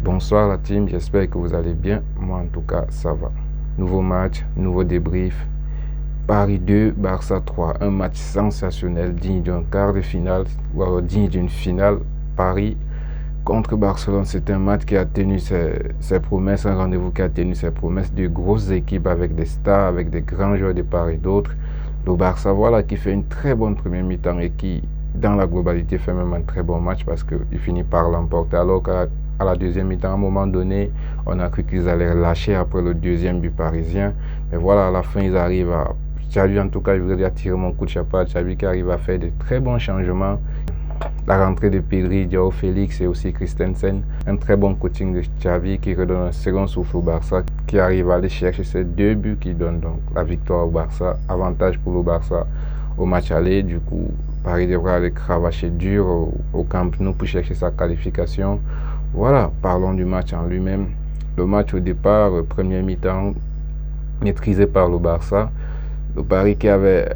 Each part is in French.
Bonsoir la team, j'espère que vous allez bien. Moi en tout cas, ça va. Nouveau match, nouveau débrief. Paris 2, Barça 3. Un match sensationnel, digne d'un quart de finale, ou alors digne d'une finale. Paris contre Barcelone, c'est un match qui a tenu ses promesses, un rendez-vous qui a tenu ses promesses. De grosses équipes avec des stars, avec des grands joueurs de part et d'autre. Le Barça, voilà, qui fait une très bonne première mi-temps et qui, dans la globalité, fait même un très bon match parce qu'il finit par l'emporter. Alors qu'à la deuxième mi-temps, à un moment donné, on a cru qu'ils allaient lâcher après le deuxième but parisien. Mais voilà, à la fin, ils arrivent à... Xavi, en tout cas, je voudrais attirer mon coup de chapeau à Xavi qui arrive à faire de très bons changements. La rentrée de Pedri, Joao Félix et aussi Christensen. Un très bon coaching de Xavi qui redonne un second souffle au Barça, qui arrive à aller chercher ces deux buts qui donnent donc la victoire au Barça. Avantage pour le Barça au match aller. Du coup, Paris devra aller cravacher dur au Camp Nou pour chercher sa qualification. Voilà, parlons du match en lui-même. Le match au départ, première mi-temps, maîtrisé par le Barça. Le Paris qui avait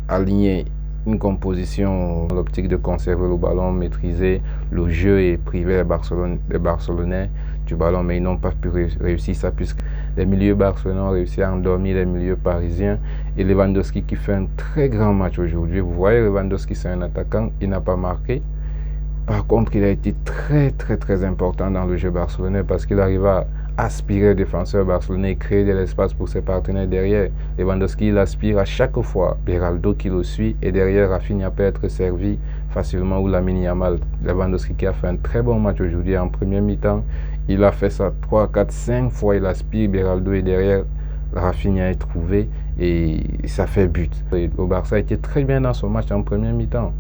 aligné une composition, l'optique de conserver le ballon, maîtriser le jeu et priver les Barcelonais du ballon, mais ils n'ont pas pu réussir ça puisque les milieux barcelonais ont réussi à endormir les milieux parisiens. Et Lewandowski qui fait un très grand match aujourd'hui. Vous voyez, Lewandowski c'est un attaquant, il n'a pas marqué. Par contre, il a été très important dans le jeu barcelonais parce qu'il arrive à aspirer le défenseur barcelonais et créer de l'espace pour ses partenaires derrière. Lewandowski, il aspire à chaque fois. Beraldo qui le suit et derrière, Rafinha peut être servi facilement ou Lamine Yamal. Lewandowski qui a fait un très bon match aujourd'hui en première mi-temps. Il a fait ça 3, 4, 5 fois. Il aspire Beraldo et derrière, Rafinha est trouvé et ça fait but. Et le Barça était très bien dans son match en première mi-temps.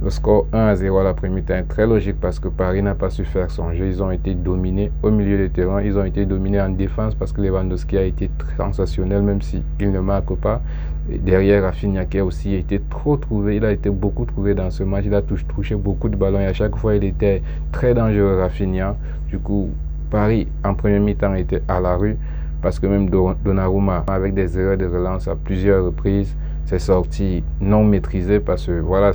Le score 1-0 à la première mi-temps est très logique parce que Paris n'a pas su faire son jeu. Ils ont été dominés au milieu du terrain. Ils ont été dominés en défense parce que Lewandowski a été sensationnel même s'il ne marque pas. Et derrière, Rafinha qui a aussi été trop trouvé. Il a été beaucoup trouvé dans ce match. Il a touché beaucoup de ballons et à chaque fois, il était très dangereux, Rafinha. Du coup, Paris en première mi-temps était à la rue parce que même Donnarumma, avec des erreurs de relance à plusieurs reprises, s'est sorti non maîtrisé parce que voilà,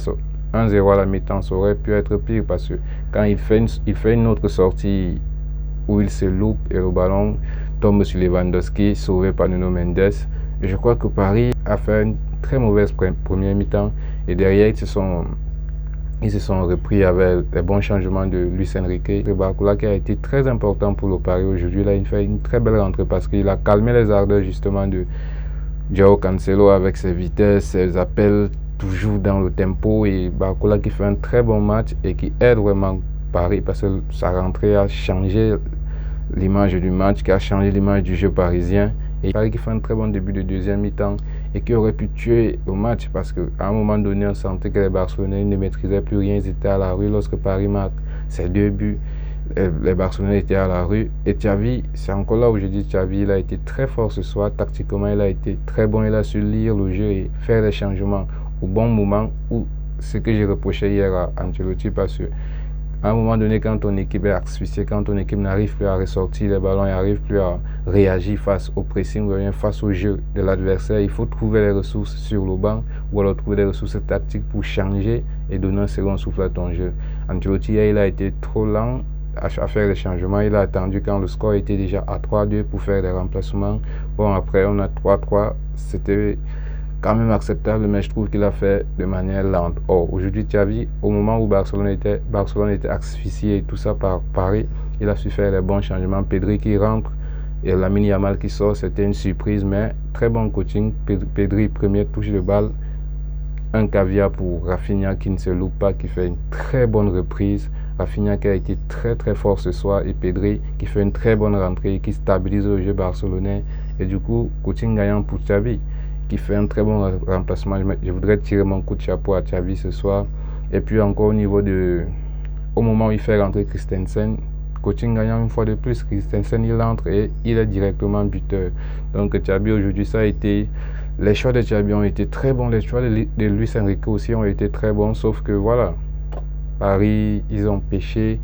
1-0 à la mi-temps, ça aurait pu être pire parce que quand il fait une autre sortie où il se loupe et le ballon tombe sur Lewandowski, sauvé par Nuno Mendes. Et je crois que Paris a fait une très mauvaise première mi-temps et derrière ils se sont repris avec les bons changements de Luis Enrique. Le Barcola qui a été très important pour le Paris aujourd'hui, là il fait une très belle rentrée parce qu'il a calmé les ardeurs justement de Joao Cancelo avec ses vitesses, ses appels toujours dans le tempo et Barcola qui fait un très bon match et qui aide vraiment Paris parce que sa rentrée a changé l'image du match, qui a changé l'image du jeu parisien. Et Paris qui fait un très bon début de deuxième mi-temps et qui aurait pu tuer le match parce qu'à un moment donné on sentait que les Barcelonais ne maîtrisaient plus rien, ils étaient à la rue lorsque Paris marque ses deux buts. Les Barcelonais étaient à la rue et Xavi, c'est encore là où je dis Xavi, il a été très fort ce soir, tactiquement il a été très bon, il a su lire le jeu et faire les changements au bon moment, ou ce que j'ai reproché hier à Ancelotti parce que à un moment donné, quand ton équipe est asphyxiée, quand ton équipe n'arrive plus à ressortir les ballons et n'arrive plus à réagir face au pressing ou bien face au jeu de l'adversaire, il faut trouver les ressources sur le banc ou alors trouver des ressources tactiques pour changer et donner un second souffle à ton jeu. Ancelotti, il a été trop lent à faire les changements. Il a attendu quand le score était déjà à 3-2 pour faire les remplacements. Bon, après, on a 3-3. C'était quand même acceptable, mais je trouve qu'il a fait de manière lente. Or, aujourd'hui, Xavi, au moment où Barcelone était asphyxié et tout ça par Paris, il a su faire les bons changements. Pedri qui rentre et Lamine Yamal qui sort, c'était une surprise, mais très bon coaching. Pedri, première touche de balle, un caviar pour Rafinha qui ne se loupe pas, qui fait une très bonne reprise. Rafinha qui a été très fort ce soir et Pedri qui fait une très bonne rentrée, qui stabilise le jeu barcelonais. Et du coup, coaching gagnant pour Xavi, qui fait un très bon remplacement. Je voudrais tirer mon coup de chapeau à Xavi ce soir. Et puis encore au moment où il fait rentrer Christensen, coaching gagnant une fois de plus. Christensen, il entre et il est directement buteur. Donc Xavi aujourd'hui, ça a été... Les choix de Xavi ont été très bons. Les choix de Luis Enrique aussi ont été très bons. Sauf que voilà, Paris, ils ont péché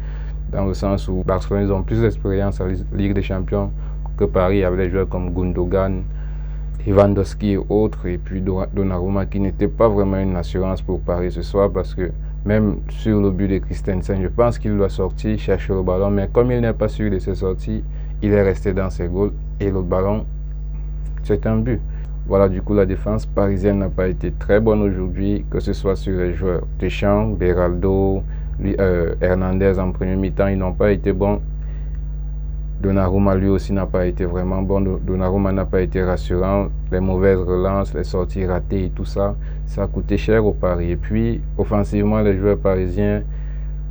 dans le sens où Barcelone, ils ont plus d'expérience en Ligue des Champions que Paris avec des joueurs comme Gundogan, Lewandowski et autres, et puis Donnarumma qui n'était pas vraiment une assurance pour Paris ce soir parce que Même sur le but de Christensen, je pense qu'il doit sortir, chercher le ballon, mais comme il n'est pas sûr de ses sorties, il est resté dans ses goals et le ballon, c'est un but. Voilà, du coup, la défense parisienne n'a pas été très bonne aujourd'hui, que ce soit sur les joueurs Deschamps, Beraldo, Hernandez en premier mi-temps, ils n'ont pas été bons. Donnarumma lui aussi n'a pas été vraiment bon. Donnarumma n'a pas été rassurant. Les mauvaises relances, les sorties ratées et tout ça, ça a coûté cher au Paris. Et puis, offensivement, les joueurs parisiens,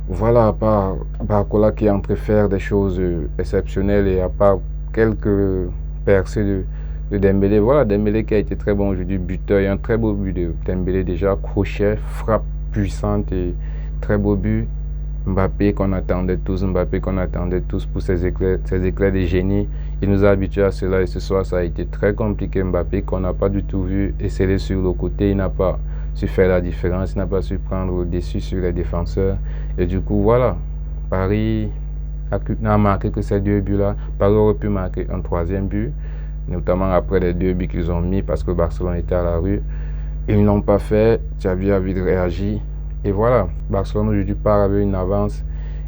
voilà, à part Barcola qui est en train de faire des choses exceptionnelles et à part quelques percées de Dembélé. Voilà, Dembélé qui a été très bon aujourd'hui, buteur. Il y a un très beau but de Dembélé déjà, crochet, frappe puissante et très beau but. Mbappé qu'on attendait tous pour ses éclairs de génie. Il nous a habitués à cela et ce soir ça a été très compliqué. Mbappé qu'on n'a pas du tout vu essayer sur le côté, il n'a pas su faire la différence, il n'a pas su prendre le dessus sur les défenseurs. Et du coup voilà, Paris n'a marqué que ces 2 buts-là. Paris aurait pu marquer un 3e but, notamment après les 2 buts qu'ils ont mis parce que Barcelone était à la rue. Ils ne l'ont pas fait, Xavi a vite réagi. Et voilà, Barcelone aujourd'hui part avec une avance.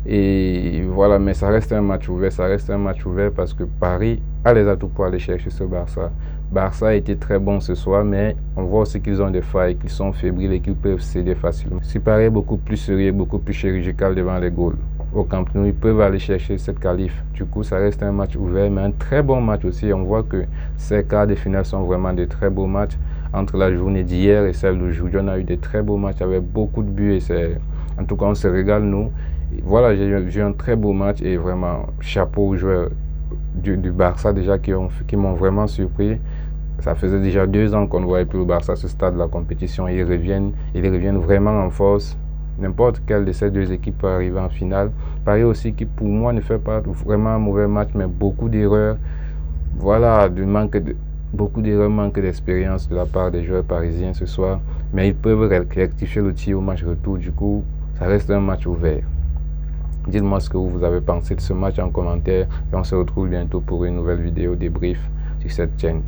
Et voilà, mais ça reste un match ouvert, parce que Paris a les atouts pour aller chercher ce Barça. Barça a été très bon ce soir, mais on voit aussi qu'ils ont des failles, qu'ils sont fébriles et qu'ils peuvent céder facilement. Si Paris est beaucoup plus sérieux, beaucoup plus chirurgical devant les goals, au Camp Nou, ils peuvent aller chercher cette qualif. Du coup, ça reste un match ouvert, mais un très bon match aussi. On voit que ces quarts de finale sont vraiment de très beaux matchs. Entre la journée d'hier et celle d'aujourd'hui, on a eu des très beaux matchs avec beaucoup de buts. Et en tout cas, on se régale, nous. Et voilà, j'ai eu un très beau match et vraiment chapeau aux joueurs du Barça déjà qui m'ont vraiment surpris. Ça faisait déjà 2 ans qu'on ne voyait plus le Barça à ce stade de la compétition. Ils reviennent vraiment en force. N'importe quelle de ces 2 équipes peut arriver en finale. Paris aussi qui pour moi ne fait pas vraiment un mauvais match, mais beaucoup d'erreurs. Voilà, beaucoup d'erreurs, manque d'expérience de la part des joueurs parisiens ce soir. Mais ils peuvent rectifier le tir au match retour. Du coup, ça reste un match ouvert. Dites-moi ce que vous avez pensé de ce match en commentaire. Et on se retrouve bientôt pour une nouvelle vidéo débrief sur cette chaîne.